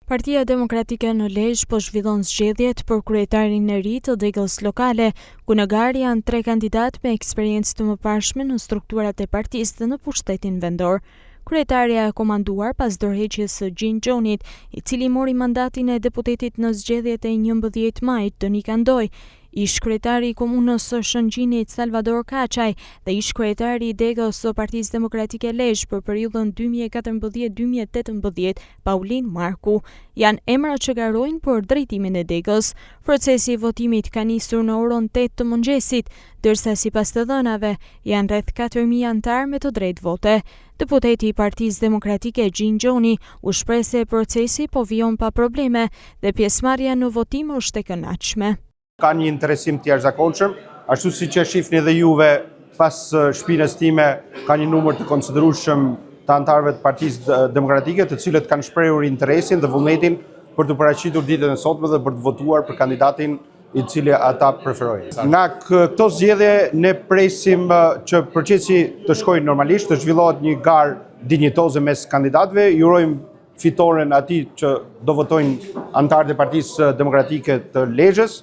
Partia Demokratike në Lezhë po zhvillon zgjedhjet për kryetarin e ri të Degës Lokale, ku në garë janë 3 kandidatë me eksperiencë të mëparshme në strukturat e partisë dhe në pushtetin vendor. Kryetaria e komanduar pas dorëheqjes së Gjin Gjonit, i cili mori mandatin e deputetit në zgjedhjet e 11 majit, Doni Kandoj, ish kryetari i komunës së Shëngjinit Salvador Kaçaj dhe ish kryetari i Degës së Partisë Demokratike Lezhë për periudhën 2014-2018 Paulin Marku janë emra që garojnë për drejtimin e Degës. Procesi i votimit ka nisur në orën 8 të mëngjesit, ndërsa sipas të dhënave janë rreth 4000 anëtar me të drejtë vote. Deputeti i Partisë Demokratike Gjin Gjoni u shpreh se procesi po vijon pa probleme dhe pjesëmarrja në votim është e kënaqshme. Ka një interesim të jashtëzakonshëm, ashtu siç e shihni dhe juve pas shpinës time, ka një numër të konsiderueshëm të anëtarëve të Partisë Demokratike, të cilët kanë shprehur interesin dhe vullnetin për të paraqitur ditën e sotme dhe për të votuar për kandidatin i cili ata preferojnë. Nga këto zgjedhje ne presim që procesi të shkojë normalisht, të zhvillohet një garë dinjitoze mes kandidatëve. Ju urojmë fitoren atij që do votojnë anëtarët e Partisë Demokratike të Lezhës.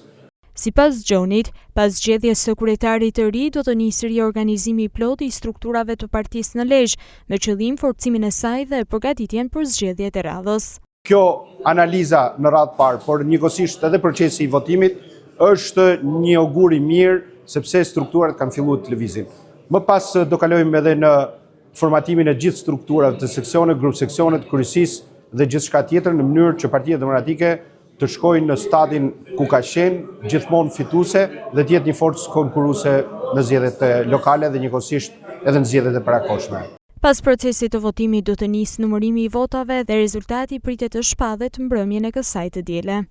Sipas Gjonit, pas zgjedhjes së kryetarit të ri do të nisë riorganizimi i plotë i strukturave të partisë në Lezhë, me qëllim forcimin e saj dhe përgatitjen për zgjedhjet e radhës. Kjo analiza në radhë parë, por njëkohësisht edhe procesi i votimit është një augur i mirë sepse strukturat kanë filluar të lëvizin. Më pas do kalojmë edhe në formatimin e gjithë strukturave të seksionet, grup seksionet, kryesisë dhe gjithçka tjetër në mënyrë që Partia Demokratike të shkojnë në stadin ku ka qenë gjithmonë fituese dhe të jetë një forcë konkurruese në zgjedhjet lokale dhe njëkohësisht edhe në zgjedhjet e parakohshme. Pas procesit të votimit do të nisë numërimi i votave dhe rezultati pritet të shpahet mbrëmjen e kësaj të diele.